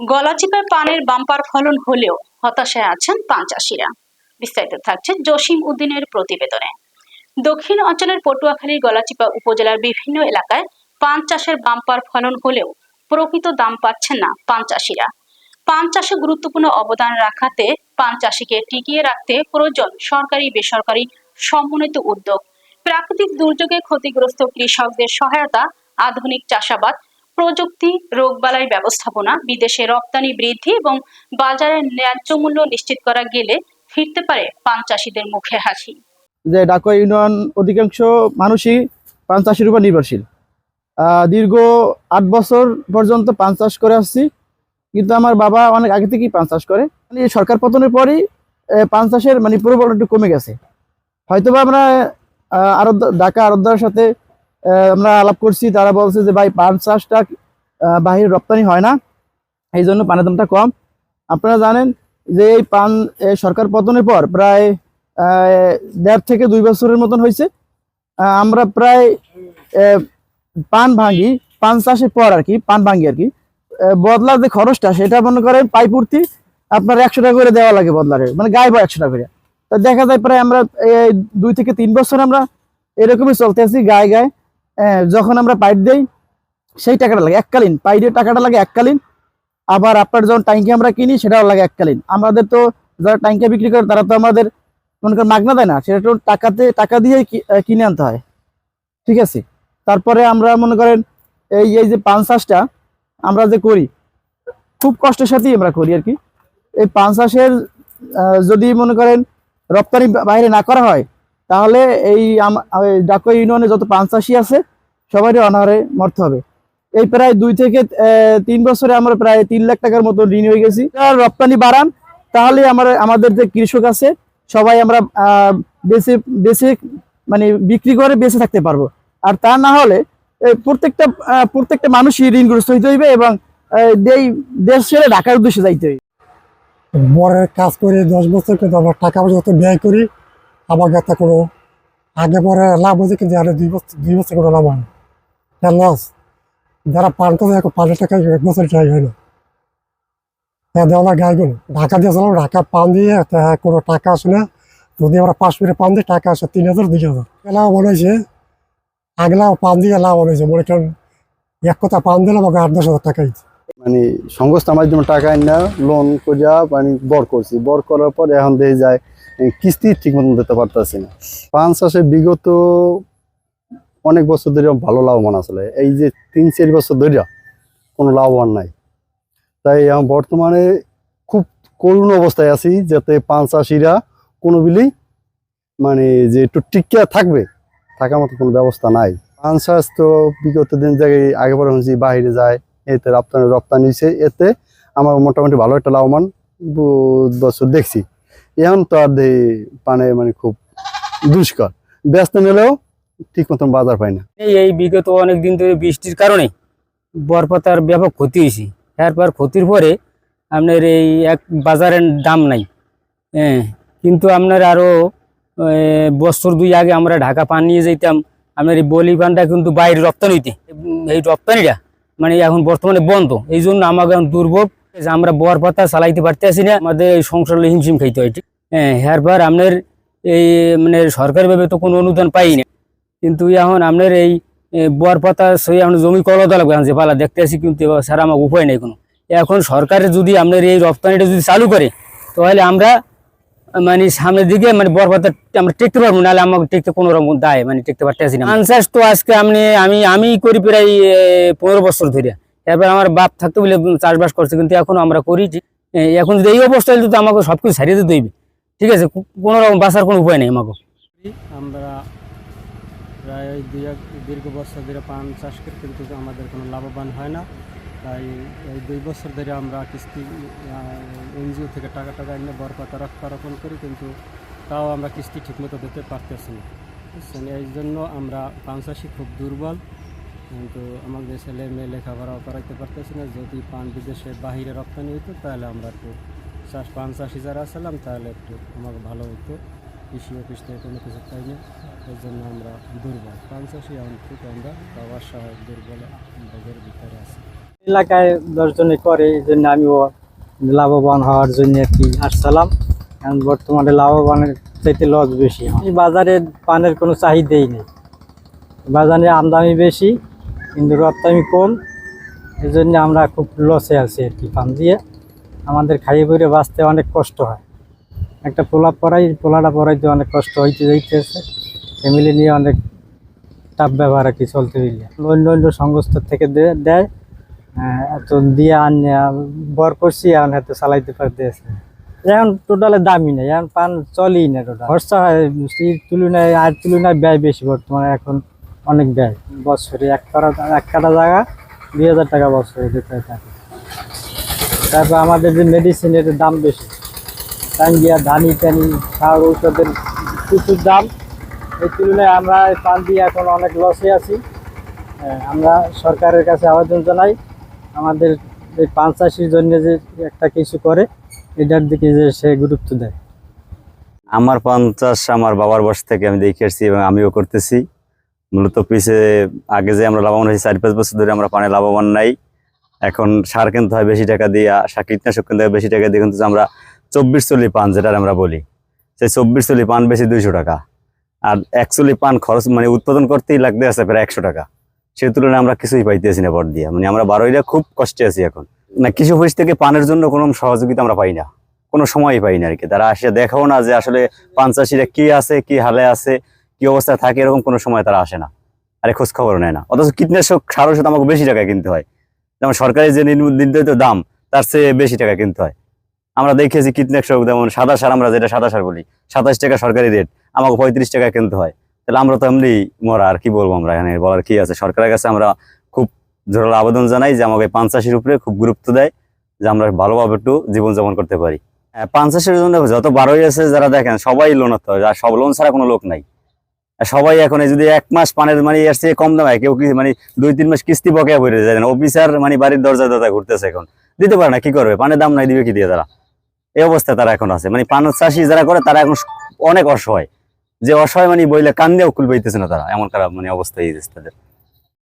গলাচিপায় পানের বাম্পার ফলন হলেও হতাশায় আছেন পান চাষিরা। বিস্তারিত থাকছে জসিম উদ্দিনের প্রতিবেদনে। দক্ষিণ অঞ্চলের পটুয়াখালীর গলাচিপা উপজেলার বিভিন্ন এলাকায় পান চাষের বাম্পার ফলন হলেও প্রকৃত দাম পাচ্ছেন না পান চাষিরা। পান চাষে গুরুত্বপূর্ণ অবদান রাখাতে পান চাষিকে টিকিয়ে রাখতে প্রয়োজন সরকারি বেসরকারি সমন্বিত উদ্যোগ। প্রাকৃতিক দুর্যোগে ক্ষতিগ্রস্ত কৃষকদের সহায়তা, আধুনিক চাষাবাদ প্রযুক্তি, রোগবালাই ব্যবস্থাপনা, বিদেশে রপ্তানি বৃদ্ধি এবং বাজারের ন্যায্য মূল্য নিশ্চিত করা গেলে ফিরতে পারে পান চাষিদের মুখে হাসি। যে ডাকুয়া ইউনিয়ন অধিকাংশ মানুষই পান চাষের উপর নির্ভরশীল। দীর্ঘ 8 বছর পর্যন্ত পান চাষ করে আসছি, কিন্তু আমার বাবা অনেক আগে থেকেই পান চাষ করে। সরকার পতনের পরই পান চাষের প্রবল একটু কমে গেছে। হয়তোবা আমরা আরো ঢাকা আড়তদারের সাথে আমরা আলাপ করছি, তারা বলছে যে ভাই পান চাষটা বাহিরে রপ্তানি হয় না, এই জন্য পানের দামটা কম। আপনারা জানেন যে এই পান সরকার পতনের পর প্রায় 1.5 থেকে 2 বছরের মতন হয়েছে। আমরা প্রায় পান ভাঙি, পান চাষের পর আর কি পান ভাঙি আর কি বদলার যে খরচটা সেটা মনে করেন পাইপুর্তি আপনার 100 টাকা করে দেওয়া লাগে বদলারে, গায়ে বা 100 টাকা করে। তো দেখা যায় প্রায় আমরা 2 থেকে 3 বছর আমরা এরকমই চলতে আছি গায়ে গায়ে। যখন আমরা পাইপ দেই সেই টাকাটা লাগে এককালীন, পাইপের টাকাটা লাগে এককালীন। আবার আপনার যখন ট্যাঙ্কি আমরা কিনি সেটাও লাগে এককালীন। আমাদের তো যারা ট্যাঙ্কি বিক্রি করে তারা তো আমাদের মনে করেন মাগনা দেয় না, সেটা তো টাকা দিয়ে কিনে আনতে হয়, ঠিক আছে। তারপরে আমরা মনে করেন এই যে পান চাষটা আমরা যে করি খুব কষ্টের সাথেই আমরা করি আর কি। এই পান চাষের যদি মনে করেন রপ্তানি বাইরে না করা হয় তাহলে এই ডাকুয়া ইউনিয়নে যত পান চাষি আছে সবারই অনাহারে মরতে হবে। এই প্রায় 2 থেকে 3 বছরে আমরা প্রায় 3 লাখ টাকার মতো ঋণ হয়ে গেছি। রপ্তানি বাড়ান তাহলে আমাদের যে কৃষক আছে সবাই আমরা বেশি বেশি বিক্রি করে বেঁচে থাকতে পারবো। আর তা না হলে প্রত্যেকটা মানুষই ঋণগ্রস্ত হইতে হইবে এবং দেশ ছেড়ে ঢাকার উদ্দেশ্যে যাইতে হইবে। বরের কাজ করে 10 বছর কিন্তু আমরা টাকা পয়সা ব্যয় করি, আবার যাতে কোনো আগে পরে লাভ হয়েছে, কিন্তু আরে 2 বছর কোনো লাভ হয় না, লস। যারা পান করে এখন 5 টাকা 1 বছর ট্রাই হয় না, দেওয়া গায়েগুলো ঢাকা দিয়ে চলাম, ঢাকা পান দিয়ে কোনো টাকা আসে না। যদি আমরা 5 মিনিট পান দিয়ে টাকা আসে 3000 2000। লাভ মনে হয়েছে আগলা পান দিয়ে লাভ মনে হয়েছে, মনে করেন এক কথা পান দিলাম আমাকে 8-10 হাজার টাকা দিচ্ছে। সংস্থার মাধ্যমে টাকা না লোন করিয়া বর করছি, বর করার পর এখন দেখে যায় কিস্তি ঠিক মতন দিতে পারতেছি না। পান চাষে বিগত অনেক বছর ধরে ভালো লাভবান আসলে, এই যে 3-4 বছর ধরে কোনো লাভবান নাই। তাই এখন বর্তমানে খুব করুণ অবস্থায় আছি, যাতে পান চাষিরা কোনো বিলেই যে একটু টিকিয়া থাকবে, থাকার মতো কোনো ব্যবস্থা নাই। পান চাষ তো বিগত দিন জায়গায় আগে পরে হচ্ছে বাইরে যায়, এতে রপ্তানি হয়েছে, এতে আমার মোটামুটি ভালো একটা লাভবান বছর দেখছি। এখন তো আর পানে খুব দুষ্কর, ব্যস্ত নিলেও ঠিক মতন বাজার পাই না। এই বিগত অনেক দিন ধরে বৃষ্টির কারণে বরপাতার ব্যাপক ক্ষতি হয়েছে। এরপর ক্ষতির পরে আপনার এই এক বাজারের দাম নাই। কিন্তু আপনার আরো বছর 2 আগে আমরা ঢাকা পান নিয়ে যেতাম, আপনার এই বলি পানটা কিন্তু বাইরে রপ্তানিতে, এই রপ্তানিটা এখন বর্তমানে বন্ধ। এই জন্য আমাকে এখন দুর্ভোগ যে আমরা বরপাতা চালাইতে পারতেছি না, আমাদের সংসার হিমশিম খাইতে হয়। এরপর আপনার এই সরকারিভাবে তো কোনো অনুদান পাই না, কিন্তু এখন আপনার এই বরপাতা সই এখন জমি কলদা লাগবে যে পালা দেখতে আসি, কিন্তু স্যার আমার উপায় নেই কোনো। এখন সরকারের যদি আপনার এই রপ্তানিটা যদি চালু করে তাহলে আমরা সামনের দিকে বরপাতা আমরা টেকতে পারবো, নাহলে আমাকে টেকতে কোনো রকম দায় টেকতে পারতেছি না। পান চাষ তো আজকে আমি করি প্রায় 15 বছর ধরে। এরপর আমার বাপ থাকতে বলে চাষবাস করছে, কিন্তু এখন আমরা করি। এখন যদি এই অবস্থা হলে তো আমাকে সবকিছু ছাড়িয়ে দিতে হইবে, ঠিক আছে, কোনো রকম বাঁচার কোনো উপায় নেই আমাকে। আমরা প্রায় দীর্ঘ বছর ধরে পান চাষ করি, কিন্তু আমাদের কোনো লাভবান হয় না। তাই এই 2 বছর ধরে আমরা কিস্তি এনজিও থেকে টাকা এনে বরপাতা রক্ষারোপণ করি, কিন্তু তাও আমরা কিস্তি ঠিকমতো দিতে পারতেছি না, বুঝছেন। এই জন্য আমরা পান চাষি খুব দুর্বল, কিন্তু আমাদের ছেলে মেয়ে লেখাপড়াও করাইতে পারতেছি না। যদি পান বিদেশে বাহিরে রপ্তানি হইতো তাহলে আমরা একটু পান চাষি যারা আসলাম তাহলে একটু আমাকে ভালো হতো। কৃষি অফিস থেকে কোনো কিছু পাই না, এর জন্য আমরা দুর্বল। পান চাষি এখন খুব আমরা অসহায় দুর্বল বাজারের ভিতরে আছি। এলাকায় 10 জনে করে, এই জন্য আমিও লাভবান হওয়ার জন্য আর কি আসছিলাম। কারণ বর্তমানে লাভবানের চাইতে লস বেশি। এই বাজারে পানের কোনো চাহিদাই নেই, বাজারে আমদানি বেশি কিন্তু রপ্তানি কম, এই জন্য আমরা খুব লসে আছি আর কি। পান দিয়ে আমাদের খাইয়ে পরে বাঁচতে অনেক কষ্ট হয়। একটা পোলাটা পড়াইতে অনেক কষ্ট হইতে যাইতেছে, ফ্যামিলি নিয়ে অনেক টাফ ব্যবহার আর কি চলতে হইলে। অন্য সংস্থা থেকে দেয়, এত দিয়ে আনে বর করছি, এখন এত চালাইতে পারতেছে। এখন টোটালে দামই নেই, এখন পান চলেই না। টোটাল খরচা হয় আর তুলনায় ব্যয় বেশি বর্তমানে, এখন অনেক ব্যয়। বছরে এক কাটা জায়গা 2000 টাকা বছরে দিতে থাকে। তারপর আমাদের যে মেডিসিনের দাম বেশি, টাঙ্গিয়া ধানি টানি সার ঔষধের প্রচুর দাম। এই তুলনায় আমরা পান দিয়ে এখন অনেক লসে আছি। আমরা সরকারের কাছে আবেদন জানাই, আমাদের এই পান চাষির জন্য যে একটা কিছু করে, এটার দিকে যে সে গুরুত্ব দেয়। আমার পান চাষ আমার বাবার বয়স থেকে আমি দেখে আসছি এবং আমিও করতেছি। মূলত আগে যে আমরা লাভবান হয়েছি 4-5 বছর ধরে আমরা পানে লাভবান নাই। এখন সার কিনতে হয় বেশি টাকা দিয়ে, কীটনাশক কিনতে হয় বেশি টাকা দিয়ে, কিন্তু আমরা 24 চল্লি পান যেটা আমরা বলি, সেই 24 চল্লি পান বেশি 200 টাকা। আর 1 চল্লি পান খরচ উৎপাদন করতেই লাগতে আছে প্রায় 100 টাকা। সেই তুলনায় আমরা কিছুই পাইতেছি না বর দিয়ে। আমরা বারোইরা খুব কষ্টে আছি এখন। না, কৃষি অফিস থেকে পানের জন্য কোনো সহযোগিতা আমরা পাই না, কোনো সময়ই পাই না আর কি। তারা আসে দেখাও না যে আসলে পান চাষিরা কি আছে, কি হালে আছে, কি অবস্থায় থাকে, এরকম কোনো সময় তারা আসে না, আরে খোঁজ খবর নেয় না। অথচ কীটনাশক সার ওষুধ আমাকে বেশি টাকায় কিনতে হয়, যেমন সরকারি যে নির্ধারিত দাম তার চেয়ে বেশি টাকা কিনতে হয়। আমরা দেখেছি কীটনাশক যেমন সাদা সার, আমরা যেটা সাদা সার বলি, 27 টাকা সরকারি রেট, আমাকে 35 টাকা কিনতে হয়। তাহলে আমরা তো এমনি মরা, আর কি বলবো আমরা, এখানে বলার কি আছে। সরকারের কাছে আমরা খুব জোরালো আবেদন জানাই যে আমাকে পান চাষের উপরে খুব গুরুত্ব দেয়, যে আমরা ভালোভাবে একটু জীবনযাপন করতে পারি। পান চাষের জন্য যত বারোই আছে যারা দেখেন সবাই লোন হতে হয়, আর সব লোন ছাড়া কোনো লোক নাই। সবাই এখন যদি 1 মাস পানের এর চেয়ে কম দাম হয়, কেউ কি 2-3 মাস কিস্তি বকেয়া ভরে যায় না, অফিসার বাড়ির দরজা ঘুরতেছে, এখন দিতে পারে না, কি করবে? পানের দাম নাই, দিবে কি দিয়ে? তারা এই অবস্থায় তারা এখন আছে। পান চাষি যারা করে তারা এখন অনেক অসহায়, যে অসহায় বইলে কান দিয়েও কুল পাইতেছে না তারা, এমন খারাপ অবস্থা হয়ে গেছে তাদের।